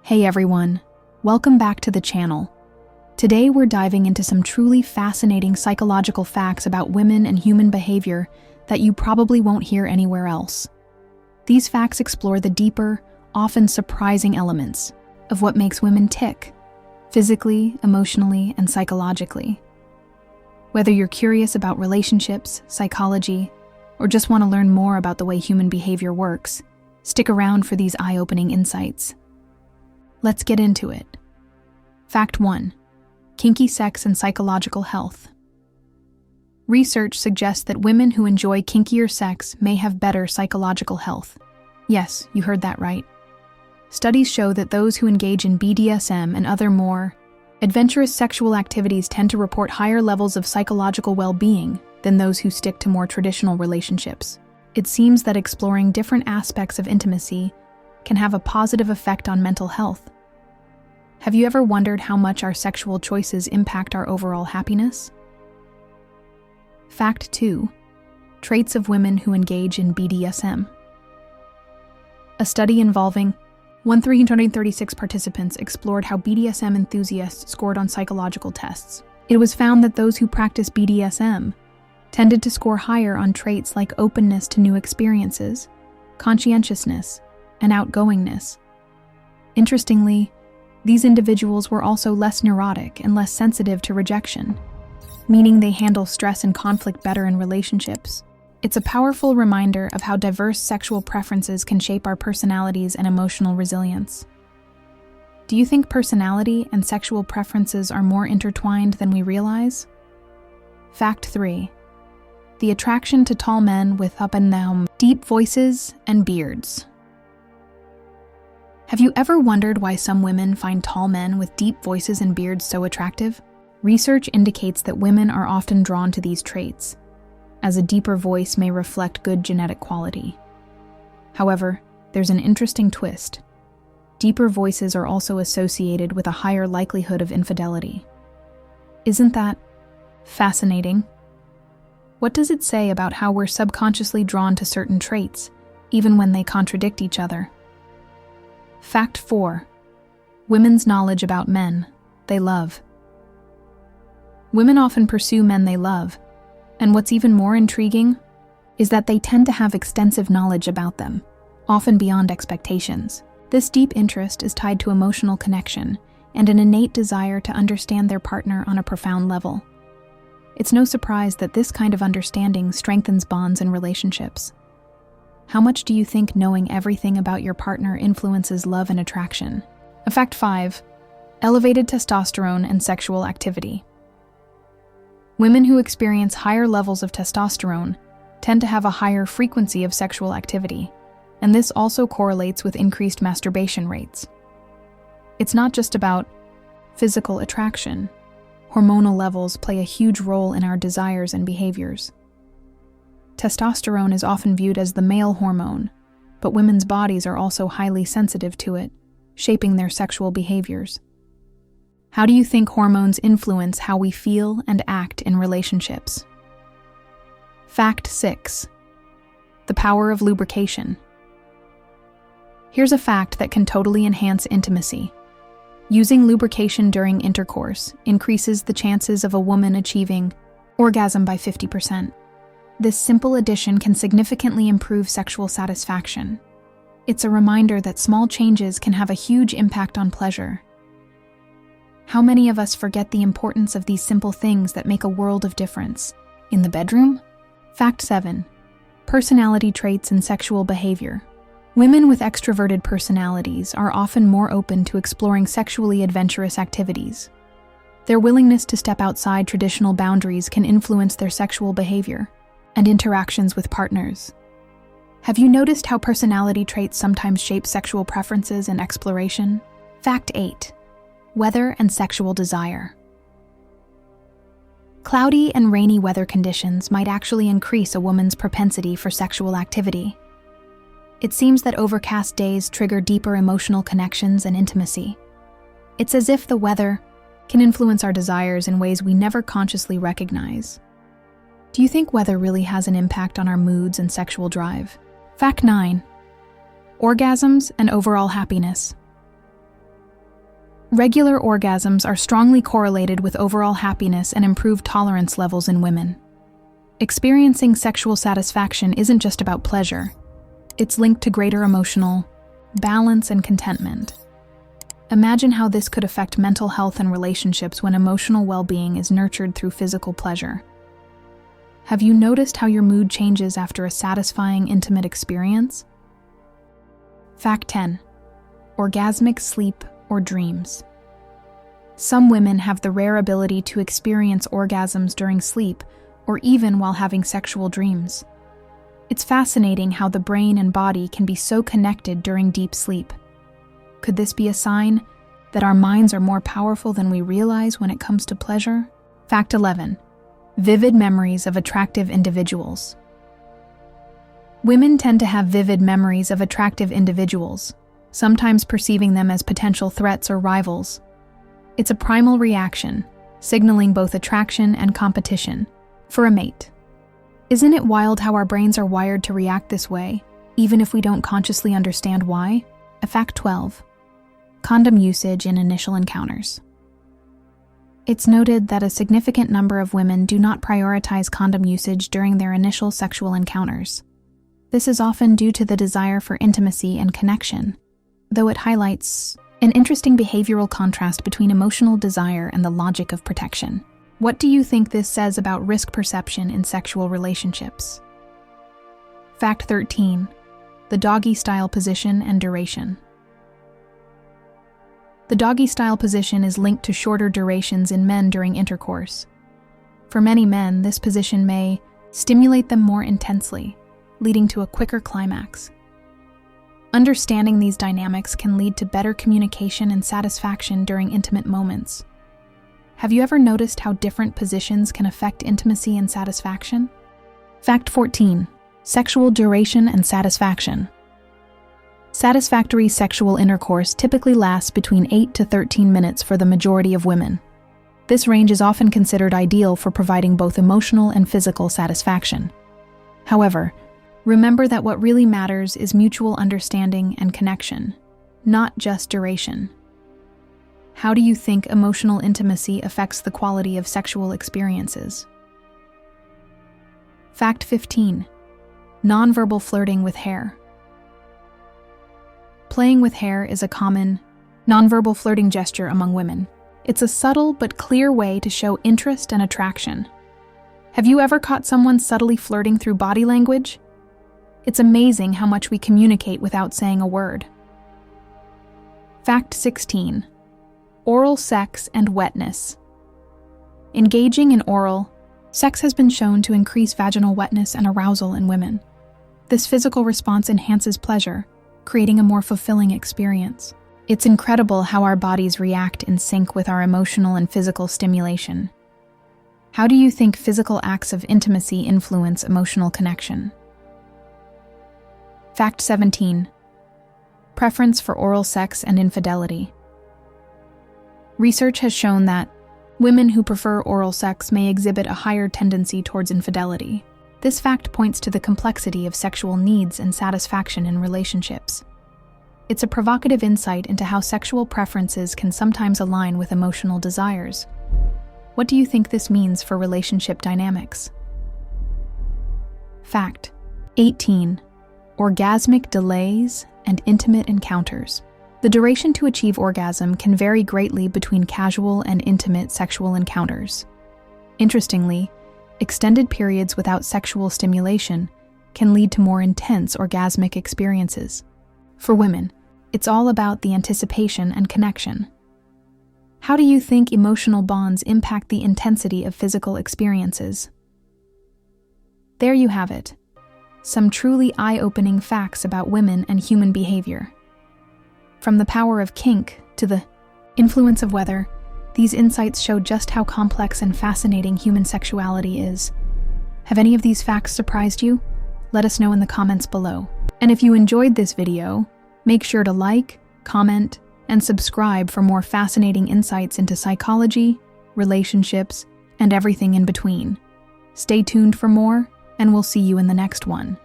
Hey everyone, welcome back to the channel. Today we're diving into some truly fascinating psychological facts about women and human behavior that you probably won't hear anywhere else. These facts explore the deeper, often surprising elements of what makes women tick, physically, emotionally, and psychologically. Whether you're curious about relationships, psychology, or just want to learn more about the way human behavior works, stick around for these eye-opening insights. Let's get into it. Fact 1. Kinky sex and psychological health. Research suggests that women who enjoy kinkier sex may have better psychological health. Yes, you heard that right. Studies show that those who engage in BDSM and other more adventurous sexual activities tend to report higher levels of psychological well-being than those who stick to more traditional relationships. It seems that exploring different aspects of intimacy can have a positive effect on mental health. Have you ever wondered how much our sexual choices impact our overall happiness? Fact 2. Traits of women who engage in BDSM. A study involving 1,336 participants explored how BDSM enthusiasts scored on psychological tests. It was found that those who practice BDSM tended to score higher on traits like openness to new experiences, conscientiousness, and outgoingness. Interestingly, these individuals were also less neurotic and less sensitive to rejection, meaning they handle stress and conflict better in relationships. It's a powerful reminder of how diverse sexual preferences can shape our personalities and emotional resilience. Do you think personality and sexual preferences are more intertwined than we realize? Fact 3. The attraction to tall men with up and down, deep voices and beards. Have you ever wondered why some women find tall men with deep voices and beards so attractive? Research indicates that women are often drawn to these traits, as a deeper voice may reflect good genetic quality. However, there's an interesting twist. Deeper voices are also associated with a higher likelihood of infidelity. Isn't that fascinating? What does it say about how we're subconsciously drawn to certain traits, even when they contradict each other? Fact 4. Women's knowledge about men they love. Women often pursue men they love, and what's even more intriguing is that they tend to have extensive knowledge about them, often beyond expectations. This deep interest is tied to emotional connection and an innate desire to understand their partner on a profound level. It's no surprise that this kind of understanding strengthens bonds and relationships. How much do you think knowing everything about your partner influences love and attraction? Fact 5. Elevated testosterone and sexual activity. Women who experience higher levels of testosterone tend to have a higher frequency of sexual activity, and this also correlates with increased masturbation rates. It's not just about physical attraction. Hormonal levels play a huge role in our desires and behaviors. Testosterone is often viewed as the male hormone, but women's bodies are also highly sensitive to it, shaping their sexual behaviors. How do you think hormones influence how we feel and act in relationships? Fact 6. The power of lubrication. Here's a fact that can totally enhance intimacy. Using lubrication during intercourse increases the chances of a woman achieving orgasm by 50%. This simple addition can significantly improve sexual satisfaction. It's a reminder that small changes can have a huge impact on pleasure. How many of us forget the importance of these simple things that make a world of difference? In the bedroom? Fact 7. Personality traits and sexual behavior. Women with extroverted personalities are often more open to exploring sexually adventurous activities. Their willingness to step outside traditional boundaries can influence their sexual behavior and interactions with partners. Have you noticed how personality traits sometimes shape sexual preferences and exploration? Fact 8. Weather and sexual desire. Cloudy and rainy weather conditions might actually increase a woman's propensity for sexual activity. It seems that overcast days trigger deeper emotional connections and intimacy. It's as if the weather can influence our desires in ways we never consciously recognize. Do you think weather really has an impact on our moods and sexual drive? Fact 9. Orgasms and overall happiness. Regular orgasms are strongly correlated with overall happiness and improved tolerance levels in women. Experiencing sexual satisfaction isn't just about pleasure. It's linked to greater emotional balance and contentment. Imagine how this could affect mental health and relationships when emotional well-being is nurtured through physical pleasure. Have you noticed how your mood changes after a satisfying, intimate experience? Fact 10. Orgasmic sleep or dreams. Some women have the rare ability to experience orgasms during sleep or even while having sexual dreams. It's fascinating how the brain and body can be so connected during deep sleep. Could this be a sign that our minds are more powerful than we realize when it comes to pleasure? Fact 11. Vivid memories of attractive individuals. Women tend to have vivid memories of attractive individuals, sometimes perceiving them as potential threats or rivals. It's a primal reaction, signaling both attraction and competition for a mate. Isn't it wild how our brains are wired to react this way, even if we don't consciously understand why? Fact 12. Condom usage in initial encounters. It's noted that a significant number of women do not prioritize condom usage during their initial sexual encounters. This is often due to the desire for intimacy and connection, though it highlights an interesting behavioral contrast between emotional desire and the logic of protection. What do you think this says about risk perception in sexual relationships? Fact 13. The doggy-style position and duration. The doggy-style position is linked to shorter durations in men during intercourse. For many men, this position may stimulate them more intensely, leading to a quicker climax. Understanding these dynamics can lead to better communication and satisfaction during intimate moments. Have you ever noticed how different positions can affect intimacy and satisfaction? Fact 14. Sexual duration and satisfaction. Satisfactory sexual intercourse typically lasts between 8 to 13 minutes for the majority of women. This range is often considered ideal for providing both emotional and physical satisfaction. However, remember that what really matters is mutual understanding and connection, not just duration. How do you think emotional intimacy affects the quality of sexual experiences? Fact 15. Nonverbal flirting with hair. Playing with hair is a common, nonverbal flirting gesture among women. It's a subtle but clear way to show interest and attraction. Have you ever caught someone subtly flirting through body language? It's amazing how much we communicate without saying a word. Fact 16. Oral sex and wetness. Engaging in oral sex has been shown to increase vaginal wetness and arousal in women. This physical response enhances pleasure, creating a more fulfilling experience. It's incredible how our bodies react in sync with our emotional and physical stimulation. How do you think physical acts of intimacy influence emotional connection? Fact 17. Preference for oral sex and infidelity. Research has shown that women who prefer oral sex may exhibit a higher tendency towards infidelity. This fact points to the complexity of sexual needs and satisfaction in relationships. It's a provocative insight into how sexual preferences can sometimes align with emotional desires. What do you think this means for relationship dynamics? Fact 18. Orgasmic delays and intimate encounters. The duration to achieve orgasm can vary greatly between casual and intimate sexual encounters. Interestingly, extended periods without sexual stimulation can lead to more intense orgasmic experiences. For women, it's all about the anticipation and connection. How do you think emotional bonds impact the intensity of physical experiences? There you have it. Some truly eye-opening facts about women and human behavior. From the power of kink to the influence of weather, these insights show just how complex and fascinating human sexuality is. Have any of these facts surprised you? Let us know in the comments below. And if you enjoyed this video, make sure to like, comment, and subscribe for more fascinating insights into psychology, relationships, and everything in between. Stay tuned for more, and we'll see you in the next one.